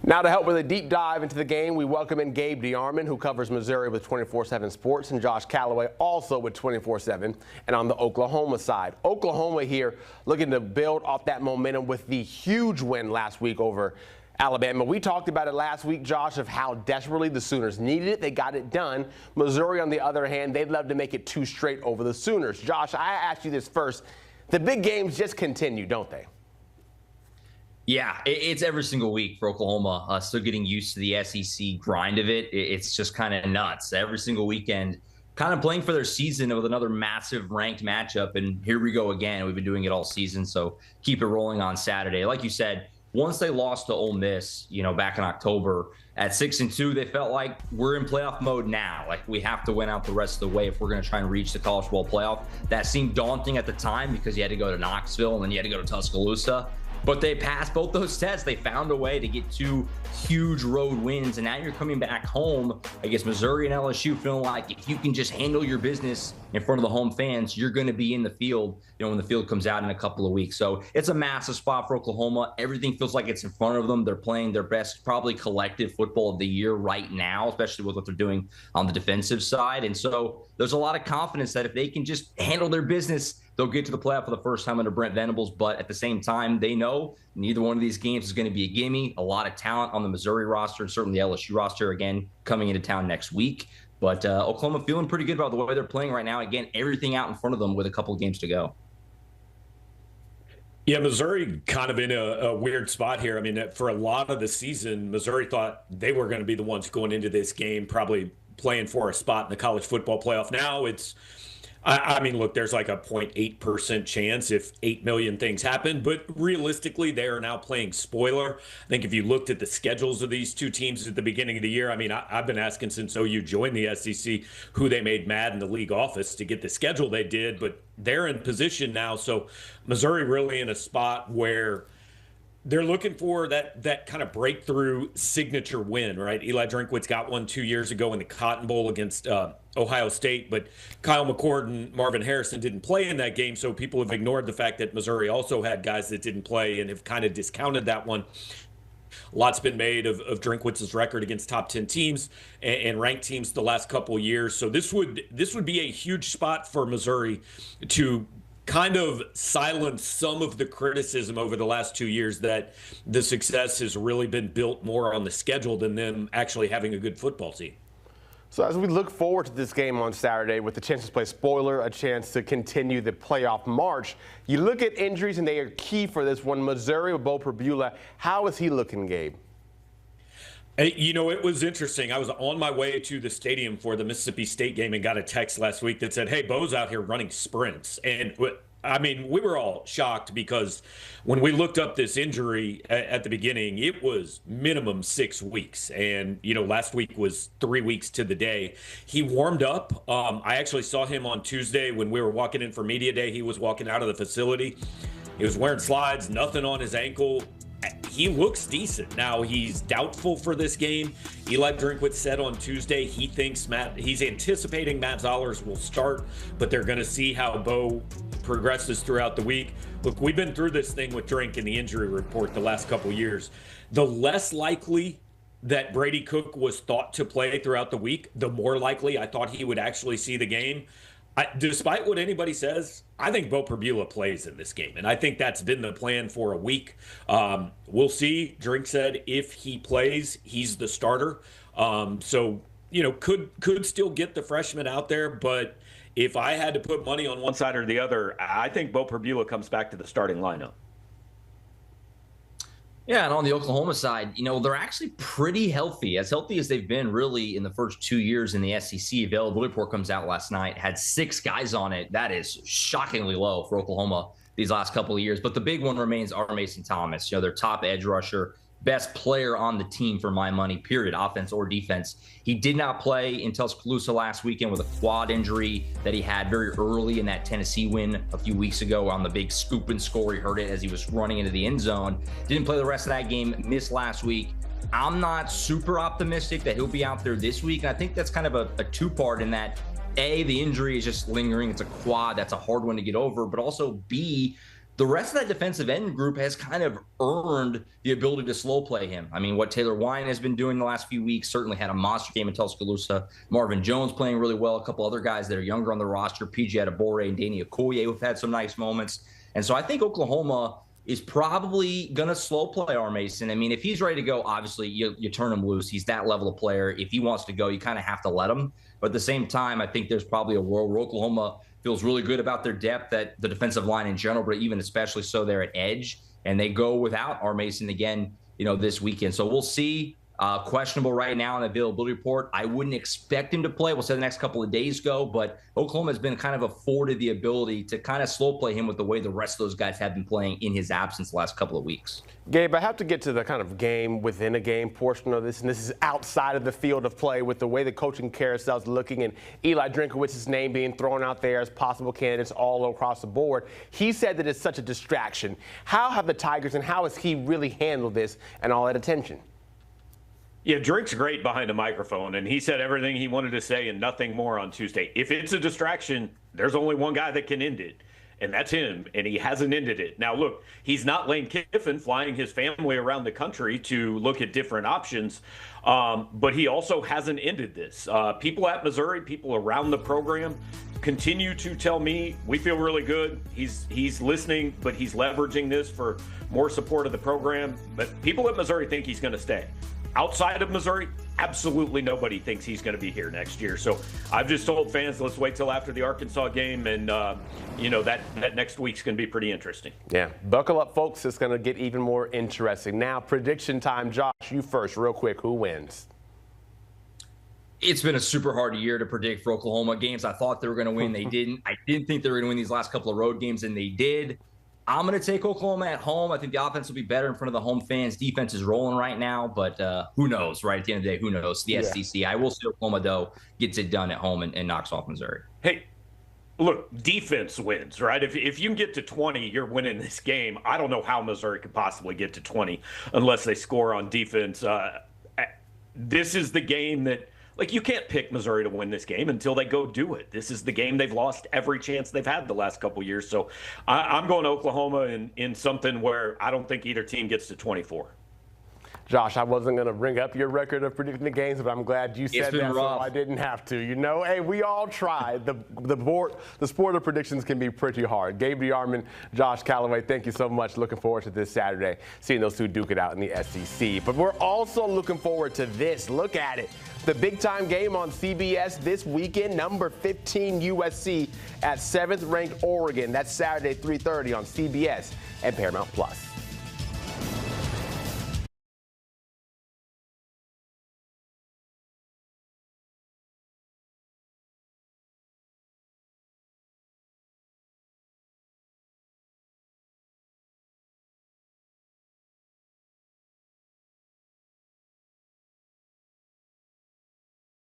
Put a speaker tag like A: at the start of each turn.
A: Now to help with a deep dive into the game, we welcome in Gabe DeArmond, who covers Missouri with 24/7 Sports, and Josh Calloway, also with 24/7, and on the Oklahoma side. Oklahoma here looking to build off that momentum with the huge win last week over Alabama. We talked about it last week, Josh, of how desperately the Sooners needed it. They got it done. Missouri, on the other hand, they'd love to make it two straight over the Sooners. Josh, I asked you this first. The big games just continue, don't they?
B: Yeah, it's every single week for Oklahoma. Still getting used to the SEC grind of it. It's just kind of nuts. Every single weekend, kind of playing for their season with another massive ranked matchup. And here we go again. We've been doing it all season, so keep it rolling on Saturday. Like you said, once they lost to Ole Miss, back in October at 6-2, they felt like we're in playoff mode now. Like we have to win out the rest of the way if we're going to try and reach the college football playoff. That seemed daunting at the time because you had to go to Knoxville and then you had to go to Tuscaloosa. But they passed both those tests. They found a way to get two huge road wins. And now you're coming back home, I guess Missouri and LSU feeling like if you can just handle your business in front of the home fans, you're going to be in the field, when the field comes out in a couple of weeks. So it's a massive spot for Oklahoma. Everything feels like it's in front of them. They're playing their best, probably collective football of the year right now, especially with what they're doing on the defensive side. And so there's a lot of confidence that if they can just handle their business, they'll get to the playoff for the first time under Brent Venables. But at the same time, they know neither one of these games is going to be a gimme. A lot of talent on the Missouri roster and certainly the LSU roster, again, coming into town next week. But Oklahoma feeling pretty good about the way they're playing right now. Again, everything out in front of them with a couple of games to go.
C: Yeah, Missouri kind of in a weird spot here. I mean, for a lot of the season, Missouri thought they were going to be the ones going into this game, probably playing for a spot in the college football playoff. Now it's, I mean, look, there's like a 0.8% chance if 8 million things happen, but realistically, they are now playing spoiler. I think if you looked at the schedules of these two teams at the beginning of the year, I mean, I've been asking since OU joined the SEC who they made mad in the league office to get the schedule they did, but they're in position now. So Missouri really in a spot where they're looking for that kind of breakthrough signature win, right? Eli Drinkwitz got one 2 years ago in the Cotton Bowl against Ohio State, but Kyle McCord and Marvin Harrison didn't play in that game, so people have ignored the fact that Missouri also had guys that didn't play and have kind of discounted that one. A lot's been made of Drinkwitz's record against top 10 teams and ranked teams the last couple of years. So this would be a huge spot for Missouri to kind of silence some of the criticism over the last 2 years that the success has really been built more on the schedule than them actually having a good football team.
A: So as we look forward to this game on Saturday with the chance to play spoiler, a chance to continue the playoff march, you look at injuries and they are key for this one. Missouri with Bo Perbula, how is he looking, Gabe?
C: It was interesting. I was on my way to the stadium for the Mississippi State game and got a text last week that said, hey, Bo's out here running sprints. And I mean, we were all shocked because when we looked up this injury at the beginning, it was minimum 6 weeks. And, last week was 3 weeks to the day. He warmed up. I actually saw him on Tuesday when we were walking in for media day. He was walking out of the facility. He was wearing slides, nothing on his ankle. He looks decent. Now, he's doubtful for this game. Eli Drinkwitz said on Tuesday he's anticipating Matt Zollers will start, but they're going to see how Bo progresses throughout the week. Look, we've been through this thing with Drink in the injury report the last couple of years. The less likely that Brady Cook was thought to play throughout the week, the more likely I thought he would actually see the game. Despite what anybody says, I think Bo Perbula plays in this game, and I think that's been the plan for a week. We'll see. Drink said if he plays, he's the starter. So could still get the freshman out there, but if I had to put money on one side or the other, I think Bo Perbula comes back to the starting lineup.
B: Yeah, and on the Oklahoma side, they're actually pretty healthy as they've been really in the first 2 years in the SEC. Availability report comes out last night, had 6 guys on it. That is shockingly low for Oklahoma these last couple of years. But the big one remains R. Mason Thomas, their top edge rusher, best player on the team for my money, period, offense or defense. He did not play in Tuscaloosa last weekend with a quad injury that he had very early in that Tennessee win a few weeks ago on the big scoop and score. He hurt it as he was running into the end zone. Didn't play the rest of that game, missed last week. I'm not super optimistic that he'll be out there this week. And I think that's kind of a two-part in that, A, the injury is just lingering. It's a quad. That's a hard one to get over. But also, B, the rest of that defensive end group has kind of earned the ability to slow play him. I mean, what Taylor Wine has been doing the last few weeks certainly had a monster game in Tuscaloosa. Marvin Jones playing really well. A couple other guys that are younger on the roster, PJ Adebawore and Danny Okoye, who've had some nice moments. And so I think Oklahoma is probably going to slow play R. Mason. I mean, if he's ready to go, obviously you turn him loose. He's that level of player. If he wants to go, you kind of have to let him. But at the same time, I think there's probably a world where Oklahoma feels really good about their depth at the defensive line in general, but even especially so there at edge. And they go without R. Mason again, this weekend. So we'll see. Questionable right now on the availability report. I wouldn't expect him to play. We'll see the next couple of days go, but Oklahoma has been kind of afforded the ability to kind of slow play him with the way the rest of those guys have been playing in his absence the last couple of weeks.
A: Gabe, I have to get to the kind of game within a game portion of this, and this is outside of the field of play with the way the coaching carousel is looking and Eli Drinkowitz's name being thrown out there as possible candidates all across the board. He said that it's such a distraction. How have the Tigers and how has he really handled this and all that attention?
C: Yeah, Drink's great behind a microphone, and he said everything he wanted to say and nothing more on Tuesday. If it's a distraction, there's only one guy that can end it, and that's him, and he hasn't ended it. Now, look, he's not Lane Kiffin flying his family around the country to look at different options, but he also hasn't ended this. People at Missouri, people around the program continue to tell me we feel really good. He's listening, but he's leveraging this for more support of the program. But people at Missouri think he's going to stay. Outside of Missouri, absolutely nobody thinks he's going to be here next year. So I've just told fans, let's wait till after the Arkansas game, and that next week's going to be pretty interesting.
A: Yeah, buckle up, folks. It's going to get even more interesting. Now, prediction time. Josh, you first, real quick. Who wins?
B: It's been a super hard year to predict for Oklahoma. Games I thought they were going to win, they didn't. I didn't think they were going to win these last couple of road games, and they did. I'm going to take Oklahoma at home. I think the offense will be better in front of the home fans. Defense is rolling right now, but who knows, right? At the end of the day, who knows? The SEC. I will see Oklahoma, though, gets it done at home and knocks off Missouri.
C: Hey, look, defense wins, right? If you can get to 20, you're winning this game. I don't know how Missouri could possibly get to 20 unless they score on defense. This is the game that, you can't pick Missouri to win this game until they go do it. This is the game they've lost every chance they've had the last couple years. So I'm going to Oklahoma in something where I don't think either team ggets to 24.
A: Josh, I wasn't going to bring up your record of predicting the games, but I'm glad you said that, so I didn't have to. Hey, we all tried. The sport of predictions can be pretty hard. Gabe DeArmond, Josh Callaway, thank you so much. Looking forward to this Saturday, seeing those two duke it out in the SEC. But we're also looking forward to this. Look at it. The big-time game on CBS this weekend, number 15 USC at 7th-ranked Oregon. That's Saturday, 3:30 on CBS and Paramount+.